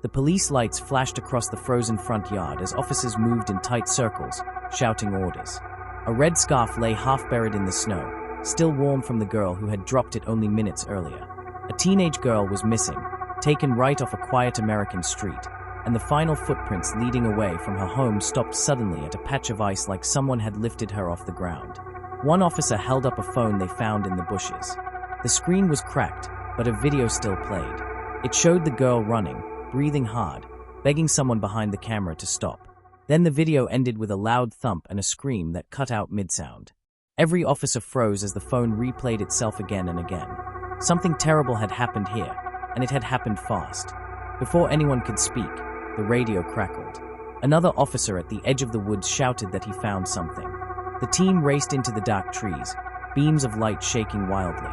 The police lights flashed across the frozen front yard as officers moved in tight circles, shouting orders. A red scarf lay half-buried in the snow, still warm from the girl who had dropped it only minutes earlier. A teenage girl was missing, taken right off a quiet American street, and the final footprints leading away from her home stopped suddenly at a patch of ice like someone had lifted her off the ground. One officer held up a phone they found in the bushes. The screen was cracked, but a video still played. It showed the girl running, breathing hard, begging someone behind the camera to stop. Then the video ended with a loud thump and a scream that cut out mid-sound. Every officer froze as the phone replayed itself again and again. Something terrible had happened here, and it had happened fast. Before anyone could speak, the radio crackled. Another officer at the edge of the woods shouted that he found something. The team raced into the dark trees, beams of light shaking wildly.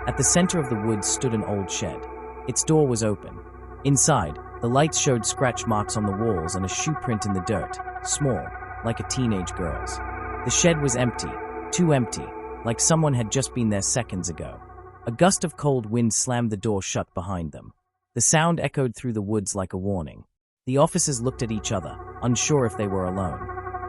At the center of the woods stood an old shed. Its door was open. Inside, the lights showed scratch marks on the walls and a shoe print in the dirt, small, like a teenage girl's. The shed was empty, too empty, like someone had just been there seconds ago. A gust of cold wind slammed the door shut behind them. The sound echoed through the woods like a warning. The officers looked at each other, unsure if they were alone.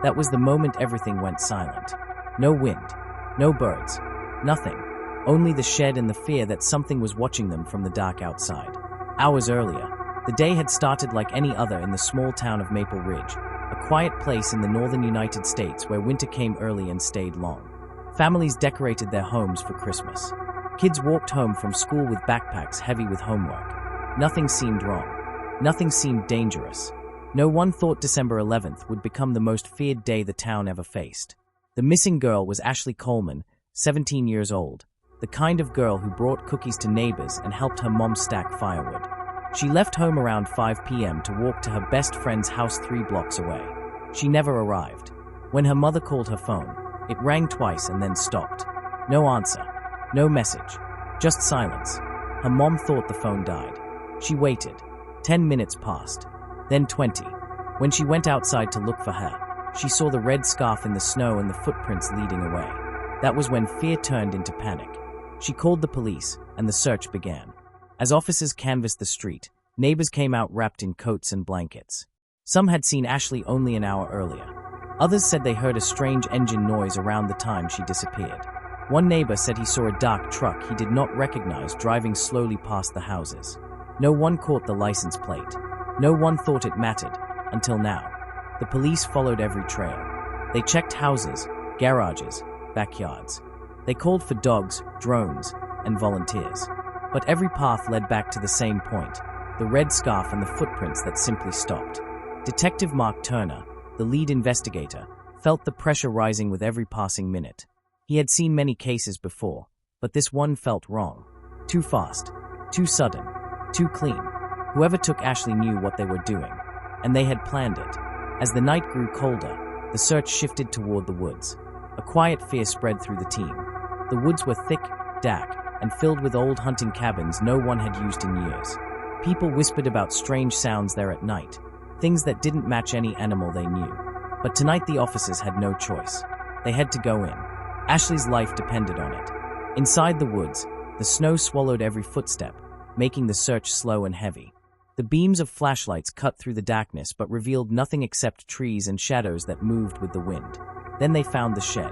That was the moment everything went silent. No wind, no birds, nothing. Only the shed and the fear that something was watching them from the dark outside. Hours earlier, the day had started like any other in the small town of Maple Ridge, a quiet place in the northern United States where winter came early and stayed long. Families decorated their homes for Christmas. Kids walked home from school with backpacks heavy with homework. Nothing seemed wrong. Nothing seemed dangerous. No one thought December 11th would become the most feared day the town ever faced. The missing girl was Ashley Coleman, 17 years old, the kind of girl who brought cookies to neighbors and helped her mom stack firewood. She left home around 5 p.m. to walk to her best friend's house 3 blocks away. She never arrived. When her mother called her phone, it rang twice and then stopped. No answer. No message. Just silence. Her mom thought the phone died. She waited. 10 minutes passed. Then 20. When she went outside to look for her, she saw the red scarf in the snow and the footprints leading away. That was when fear turned into panic. She called the police, and the search began. As officers canvassed the street, neighbors came out wrapped in coats and blankets. Some had seen Ashley only an hour earlier. Others said they heard a strange engine noise around the time she disappeared. One neighbor said he saw a dark truck he did not recognize driving slowly past the houses. No one caught the license plate. No one thought it mattered, until now. The police followed every trail. They checked houses, garages, backyards. They called for dogs, drones, and volunteers. But every path led back to the same point, the red scarf and the footprints that simply stopped. Detective Mark Turner, the lead investigator, felt the pressure rising with every passing minute. He had seen many cases before, but this one felt wrong. Too fast, too sudden, too clean. Whoever took Ashley knew what they were doing, and they had planned it. As the night grew colder, the search shifted toward the woods. A quiet fear spread through the team. The woods were thick, dark, and filled with old hunting cabins no one had used in years. People whispered about strange sounds there at night, things that didn't match any animal they knew. But tonight the officers had no choice. They had to go in. Ashley's life depended on it. Inside the woods, the snow swallowed every footstep, making the search slow and heavy. The beams of flashlights cut through the darkness but revealed nothing except trees and shadows that moved with the wind. Then they found the shed.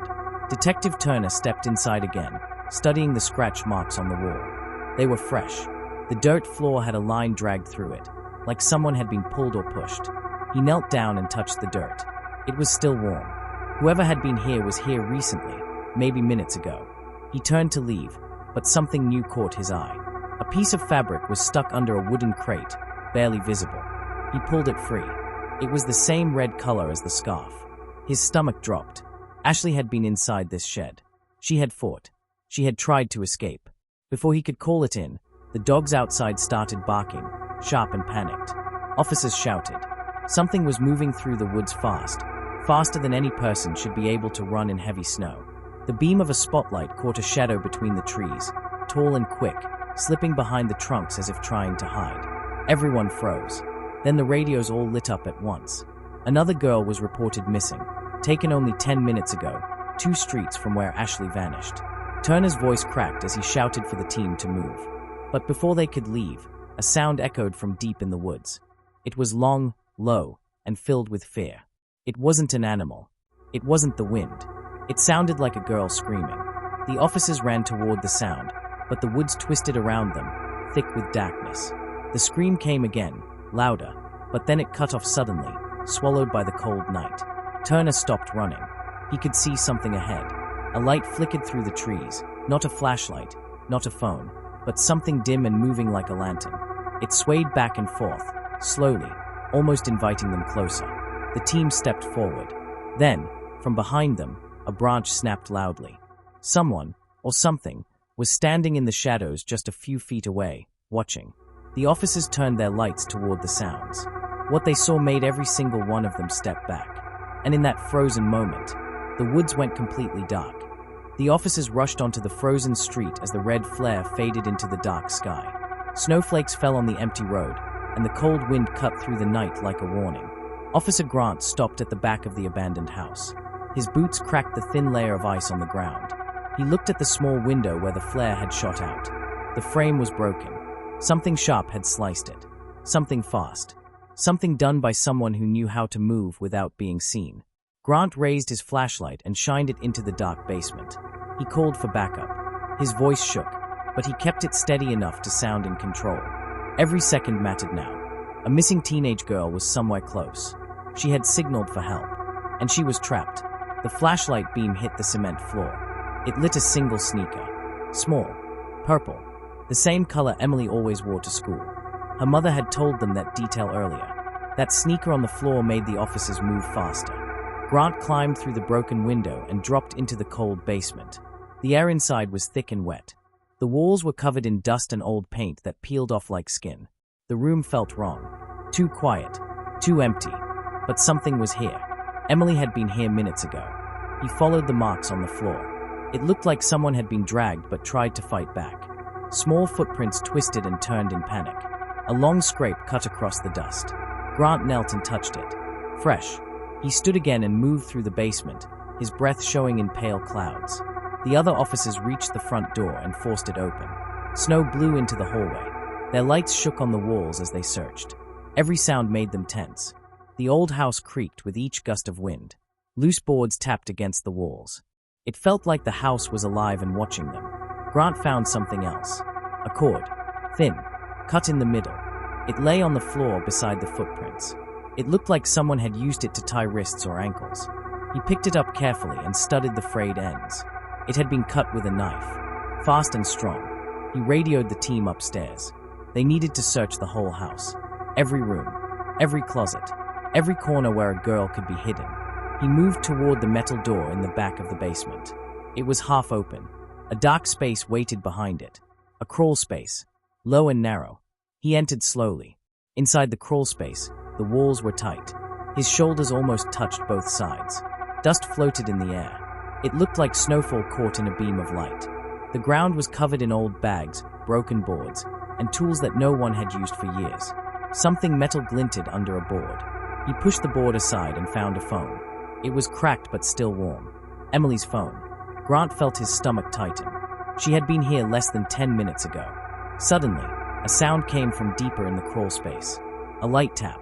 Detective Turner stepped inside again, studying the scratch marks on the wall. They were fresh. The dirt floor had a line dragged through it, like someone had been pulled or pushed. He knelt down and touched the dirt. It was still warm. Whoever had been here was here recently, maybe minutes ago. He turned to leave, but something new caught his eye. A piece of fabric was stuck under a wooden crate, barely visible. He pulled it free. It was the same red color as the scarf. His stomach dropped. Ashley had been inside this shed. She had fought. She had tried to escape. Before he could call it in, the dogs outside started barking, sharp and panicked. Officers shouted. Something was moving through the woods fast, faster than any person should be able to run in heavy snow. The beam of a spotlight caught a shadow between the trees, tall and quick, slipping behind the trunks as if trying to hide. Everyone froze. Then the radios all lit up at once. Another girl was reported missing, taken only 10 minutes ago, 2 streets from where Ashley vanished. Turner's voice cracked as he shouted for the team to move. But before they could leave, a sound echoed from deep in the woods. It was long, low, and filled with fear. It wasn't an animal. It wasn't the wind. It sounded like a girl screaming. The officers ran toward the sound, but the woods twisted around them, thick with darkness. The scream came again, louder, but then it cut off suddenly, swallowed by the cold night. Turner stopped running. He could see something ahead. A light flickered through the trees, not a flashlight, not a phone, but something dim and moving like a lantern. It swayed back and forth, slowly, almost inviting them closer. The team stepped forward. Then, from behind them, a branch snapped loudly. Someone, or something, was standing in the shadows just a few feet away, watching. The officers turned their lights toward the sounds. What they saw made every single one of them step back. And in that frozen moment, the woods went completely dark. The officers rushed onto the frozen street as the red flare faded into the dark sky. Snowflakes fell on the empty road, and the cold wind cut through the night like a warning. Officer Grant stopped at the back of the abandoned house. His boots cracked the thin layer of ice on the ground. He looked at the small window where the flare had shot out. The frame was broken. Something sharp had sliced it. Something fast. Something done by someone who knew how to move without being seen. Grant raised his flashlight and shined it into the dark basement. He called for backup. His voice shook, but he kept it steady enough to sound in control. Every second mattered now. A missing teenage girl was somewhere close. She had signaled for help, and she was trapped. The flashlight beam hit the cement floor. It lit a single sneaker. Small. Purple. The same color Emily always wore to school. Her mother had told them that detail earlier. That sneaker on the floor made the officers move faster. Grant climbed through the broken window and dropped into the cold basement. The air inside was thick and wet. The walls were covered in dust and old paint that peeled off like skin. The room felt wrong. Too quiet. Too empty. But something was here. Emily had been here minutes ago. He followed the marks on the floor. It looked like someone had been dragged but tried to fight back. Small footprints twisted and turned in panic. A long scrape cut across the dust. Grant knelt and touched it. Fresh. He stood again and moved through the basement, his breath showing in pale clouds. The other officers reached the front door and forced it open. Snow blew into the hallway. Their lights shook on the walls as they searched. Every sound made them tense. The old house creaked with each gust of wind. Loose boards tapped against the walls. It felt like the house was alive and watching them. Grant found something else. A cord. Thin. Cut in the middle. It lay on the floor beside the footprints. It looked like someone had used it to tie wrists or ankles. He picked it up carefully and studied the frayed ends. It had been cut with a knife. Fast and strong. He radioed the team upstairs. They needed to search the whole house. Every room. Every closet. Every corner where a girl could be hidden. He moved toward the metal door in the back of the basement. It was half open. A dark space waited behind it. A crawl space. Low and narrow. He entered slowly. Inside the crawl space, the walls were tight. His shoulders almost touched both sides. Dust floated in the air. It looked like snowfall caught in a beam of light. The ground was covered in old bags, broken boards, and tools that no one had used for years. Something metal glinted under a board. He pushed the board aside and found a phone. It was cracked but still warm. Emily's phone. Grant felt his stomach tighten. She had been here less than 10 minutes ago. Suddenly, a sound came from deeper in the crawl space. A light tap.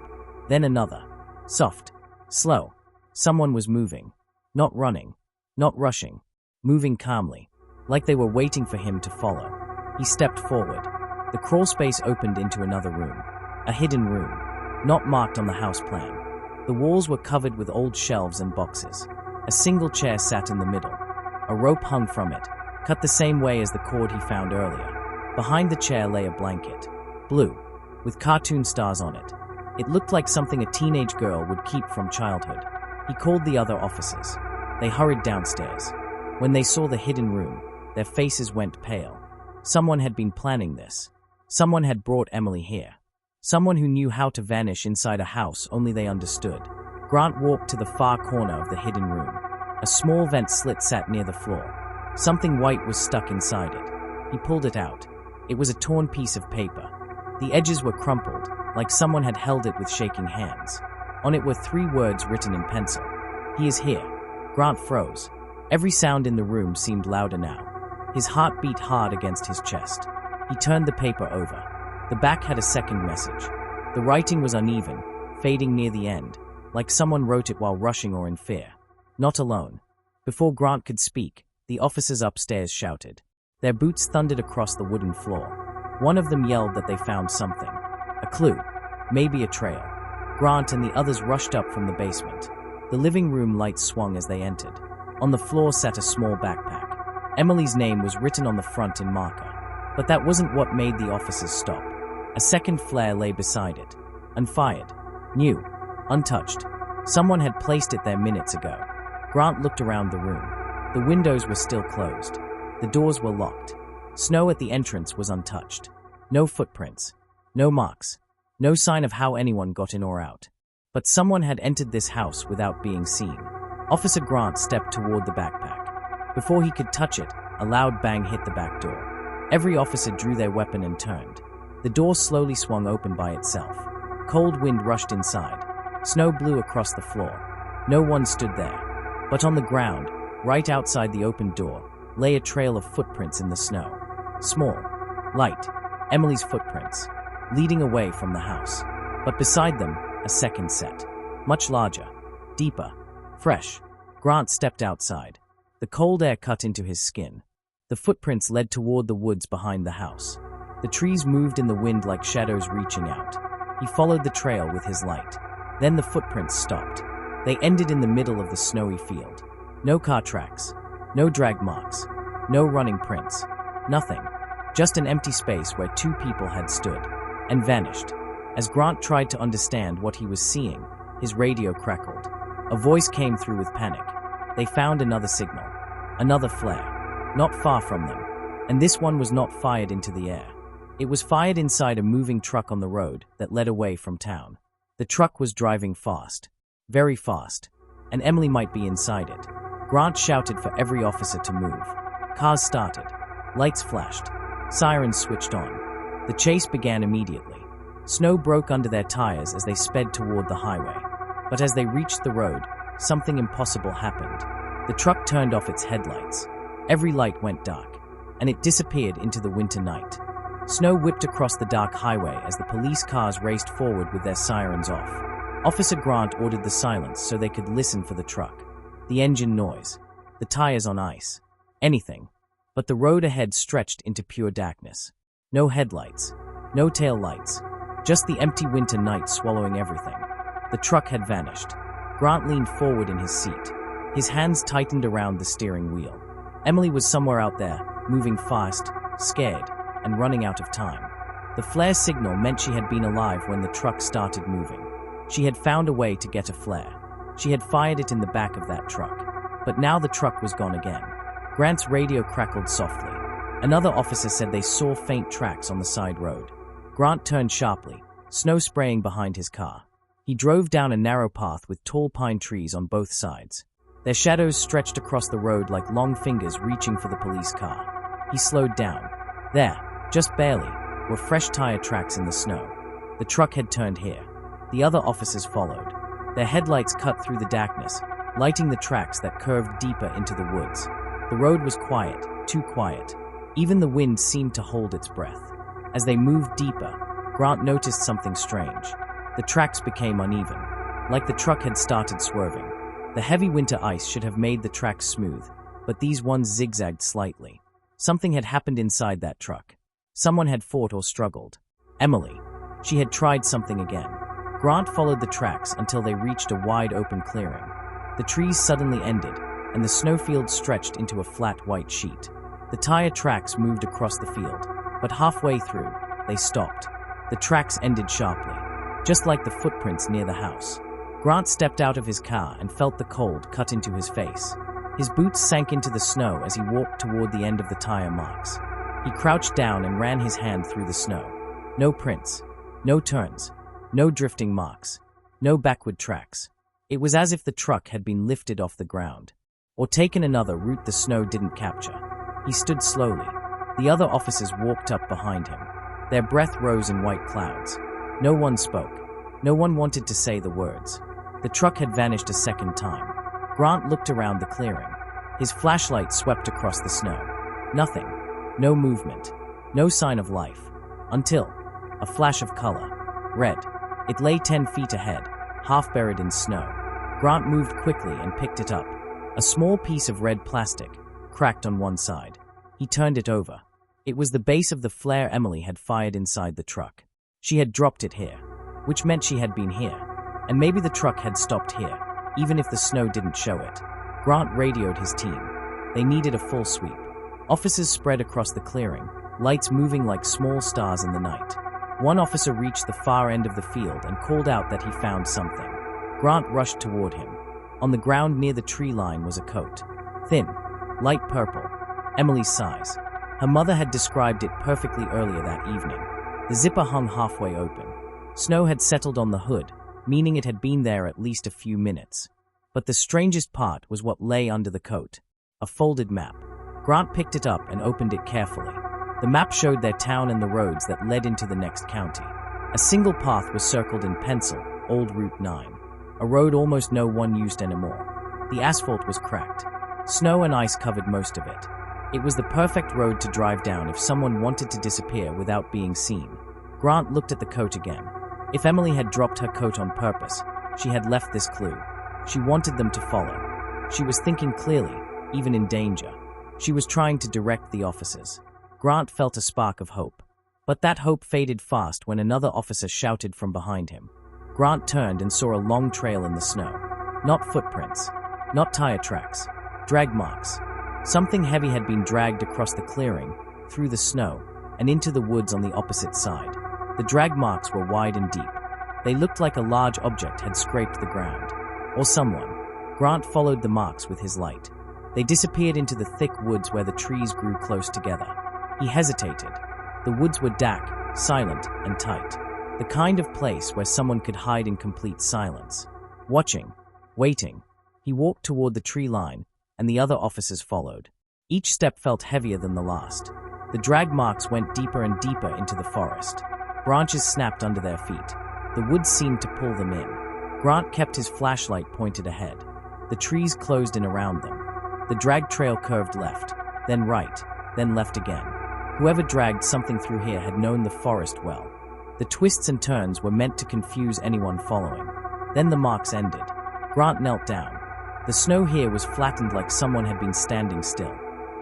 Then another. Soft. Slow. Someone was moving. Not running. Not rushing. Moving calmly. Like they were waiting for him to follow. He stepped forward. The crawl space opened into another room. A hidden room. Not marked on the house plan. The walls were covered with old shelves and boxes. A single chair sat in the middle. A rope hung from it, cut the same way as the cord he found earlier. Behind the chair lay a blanket. Blue. With cartoon stars on it. It looked like something a teenage girl would keep from childhood. He called the other officers. They hurried downstairs. When they saw the hidden room, their faces went pale. Someone had been planning this. Someone had brought Emily here. Someone who knew how to vanish inside a house only they understood. Grant walked to the far corner of the hidden room. A small vent slit sat near the floor. Something white was stuck inside it. He pulled it out. It was a torn piece of paper. The edges were crumpled, like someone had held it with shaking hands. On it were 3 words written in pencil. "He is here." Grant froze. Every sound in the room seemed louder now. His heart beat hard against his chest. He turned the paper over. The back had a second message. The writing was uneven, fading near the end, like someone wrote it while rushing or in fear. Not alone. Before Grant could speak, the officers upstairs shouted. Their boots thundered across the wooden floor. One of them yelled that they found something. A clue. Maybe a trail. Grant and the others rushed up from the basement. The living room lights swung as they entered. On the floor sat a small backpack. Emily's name was written on the front in marker. But that wasn't what made the officers stop. A second flare lay beside it. Unfired. New. Untouched. Someone had placed it there minutes ago. Grant looked around the room. The windows were still closed. The doors were locked. Snow at the entrance was untouched. No footprints. No marks. No sign of how anyone got in or out. But someone had entered this house without being seen. Officer Grant stepped toward the backpack. Before he could touch it, a loud bang hit the back door. Every officer drew their weapon and turned. The door slowly swung open by itself. Cold wind rushed inside. Snow blew across the floor. No one stood there. But on the ground, right outside the open door, lay a trail of footprints in the snow. Small, light, Emily's footprints, leading away from the house. But beside them, a second set. Much larger, deeper, fresh. Grant stepped outside. The cold air cut into his skin. The footprints led toward the woods behind the house. The trees moved in the wind like shadows reaching out. He followed the trail with his light. Then the footprints stopped. They ended in the middle of the snowy field. No car tracks. No drag marks. No running prints. Nothing. Just an empty space where two people had stood and vanished. As Grant tried to understand what he was seeing, his radio crackled. A voice came through with panic. They found another signal. Another flare. Not far from them. And this one was not fired into the air. It was fired inside a moving truck on the road that led away from town. The truck was driving fast. Very fast. And Emily might be inside it. Grant shouted for every officer to move. Cars started. Lights flashed. Sirens switched on. The chase began immediately. Snow broke under their tires as they sped toward the highway. But as they reached the road, something impossible happened. The truck turned off its headlights. Every light went dark, and it disappeared into the winter night. Snow whipped across the dark highway as the police cars raced forward with their sirens off. Officer Grant ordered the silence so they could listen for the truck. The engine noise. The tires on ice. Anything. But the road ahead stretched into pure darkness. No headlights. No tail lights. Just the empty winter night swallowing everything. The truck had vanished. Grant leaned forward in his seat. His hands tightened around the steering wheel. Emily was somewhere out there, moving fast, scared, and running out of time. The flare signal meant she had been alive when the truck started moving. She had found a way to get a flare. She had fired it in the back of that truck. But now the truck was gone again. Grant's radio crackled softly. Another officer said they saw faint tracks on the side road. Grant turned sharply, snow spraying behind his car. He drove down a narrow path with tall pine trees on both sides. Their shadows stretched across the road like long fingers reaching for the police car. He slowed down. There, just barely, were fresh tire tracks in the snow. The truck had turned here. The other officers followed. Their headlights cut through the darkness, lighting the tracks that curved deeper into the woods. The road was quiet, too quiet. Even the wind seemed to hold its breath. As they moved deeper, Grant noticed something strange. The tracks became uneven, like the truck had started swerving. The heavy winter ice should have made the tracks smooth, but these ones zigzagged slightly. Something had happened inside that truck. Someone had fought or struggled. Emily. She had tried something again. Grant followed the tracks until they reached a wide open clearing. The trees suddenly ended, and the snowfield stretched into a flat white sheet. The tire tracks moved across the field, but halfway through, they stopped. The tracks ended sharply, just like the footprints near the house. Grant stepped out of his car and felt the cold cut into his face. His boots sank into the snow as he walked toward the end of the tire marks. He crouched down and ran his hand through the snow. No prints, no turns, no drifting marks, no backward tracks. It was as if the truck had been lifted off the ground, or taken another route the snow didn't capture. He stood slowly. The other officers walked up behind him. Their breath rose in white clouds. No one spoke. No one wanted to say the words. The truck had vanished a second time. Grant looked around the clearing. His flashlight swept across the snow. Nothing. No movement. No sign of life. Until a flash of color. Red. It lay 10 feet ahead, half buried in snow. Grant moved quickly and picked it up. A small piece of red plastic, cracked on one side. He turned it over. It was the base of the flare Emily had fired inside the truck. She had dropped it here, which meant she had been here. And maybe the truck had stopped here, even if the snow didn't show it. Grant radioed his team. They needed a full sweep. Officers spread across the clearing, lights moving like small stars in the night. One officer reached the far end of the field and called out that he found something. Grant rushed toward him. On the ground near the tree line was a coat. Thin, light purple, Emily's size. Her mother had described it perfectly earlier that evening. The zipper hung halfway open. Snow had settled on the hood, meaning it had been there at least a few minutes. But the strangest part was what lay under the coat. A folded map. Grant picked it up and opened it carefully. The map showed their town and the roads that led into the next county. A single path was circled in pencil, Old Route 9. A road almost no one used anymore. The asphalt was cracked. Snow and ice covered most of it. It was the perfect road to drive down if someone wanted to disappear without being seen. Grant looked at the coat again. If Emily had dropped her coat on purpose, she had left this clue. She wanted them to follow. She was thinking clearly, even in danger. She was trying to direct the officers. Grant felt a spark of hope. But that hope faded fast when another officer shouted from behind him. Grant turned and saw a long trail in the snow. Not footprints. Not tire tracks. Drag marks. Something heavy had been dragged across the clearing, through the snow, and into the woods on the opposite side. The drag marks were wide and deep. They looked like a large object had scraped the ground. Or someone. Grant followed the marks with his light. They disappeared into the thick woods where the trees grew close together. He hesitated. The woods were dark, silent, and tight. The kind of place where someone could hide in complete silence. Watching. Waiting. He walked toward the tree line, and the other officers followed. Each step felt heavier than the last. The drag marks went deeper and deeper into the forest. Branches snapped under their feet. The woods seemed to pull them in. Grant kept his flashlight pointed ahead. The trees closed in around them. The drag trail curved left, then right, then left again. Whoever dragged something through here had known the forest well. The twists and turns were meant to confuse anyone following. Then the marks ended. Grant knelt down. The snow here was flattened like someone had been standing still.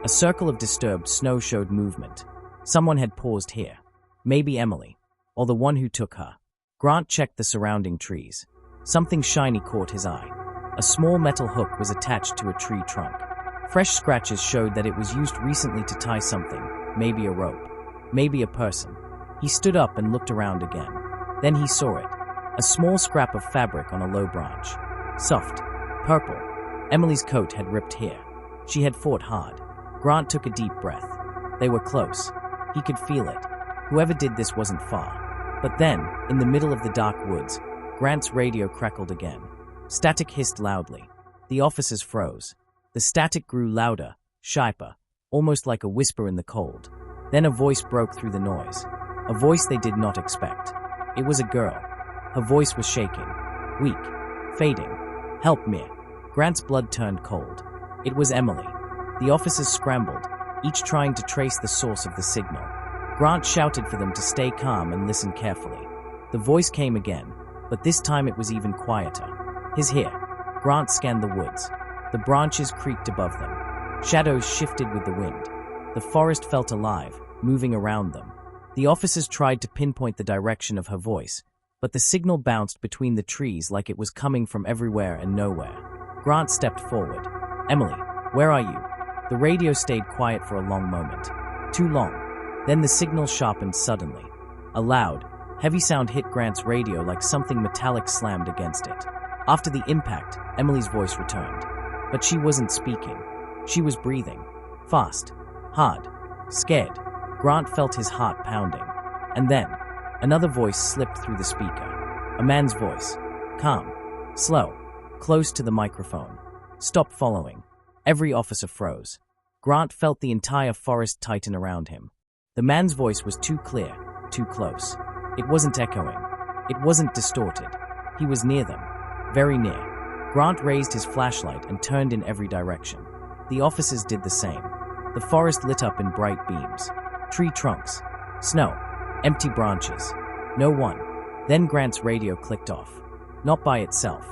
A circle of disturbed snow showed movement. Someone had paused here. Maybe Emily, or the one who took her. Grant checked the surrounding trees. Something shiny caught his eye. A small metal hook was attached to a tree trunk. Fresh scratches showed that it was used recently to tie something, maybe a rope, maybe a person. He stood up and looked around again. Then he saw it. A small scrap of fabric on a low branch. Soft. Purple. Emily's coat had ripped here. She had fought hard. Grant took a deep breath. They were close. He could feel it. Whoever did this wasn't far. But then, in the middle of the dark woods, Grant's radio crackled again. Static hissed loudly. The officers froze. The static grew louder, sharper, almost like a whisper in the cold. Then a voice broke through the noise. A voice they did not expect. It was a girl. Her voice was shaking. Weak. Fading. Help me. Grant's blood turned cold. It was Emily. The officers scrambled, each trying to trace the source of the signal. Grant shouted for them to stay calm and listen carefully. The voice came again, but this time it was even quieter. His here. Grant scanned the woods. The branches creaked above them. Shadows shifted with the wind. The forest felt alive, moving around them. The officers tried to pinpoint the direction of her voice, but the signal bounced between the trees like it was coming from everywhere and nowhere. Grant stepped forward. Emily, where are you? The radio stayed quiet for a long moment. Too long. Then the signal sharpened suddenly. A loud, heavy sound hit Grant's radio like something metallic slammed against it. After the impact, Emily's voice returned. But she wasn't speaking. She was breathing. Fast. Hard. Scared. Grant felt his heart pounding. And then, another voice slipped through the speaker. A man's voice. Calm. Slow. Close to the microphone. Stop following. Every officer froze. Grant felt the entire forest tighten around him. The man's voice was too clear, too close. It wasn't echoing. It wasn't distorted. He was near them. Very near. Grant raised his flashlight and turned in every direction. The officers did the same. The forest lit up in bright beams. Tree trunks. Snow. Empty branches. No one. Then Grant's radio clicked off. Not by itself.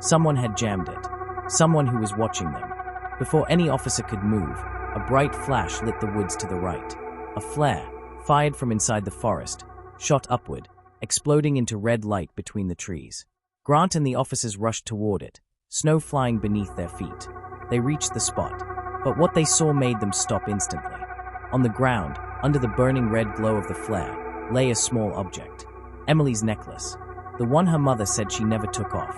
Someone had jammed it. Someone who was watching them. Before any officer could move, a bright flash lit the woods to the right. A flare, fired from inside the forest, shot upward, exploding into red light between the trees. Grant and the officers rushed toward it, snow flying beneath their feet. They reached the spot, but what they saw made them stop instantly. On the ground, under the burning red glow of the flare, lay a small object. Emily's necklace, the one her mother said she never took off.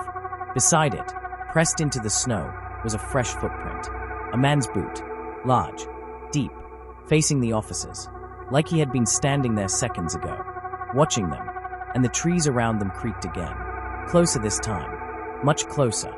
Beside it, pressed into the snow, was a fresh footprint. A man's boot, large, deep, facing the officers, like he had been standing there seconds ago, watching them, and the trees around them creaked again. Closer this time, much closer,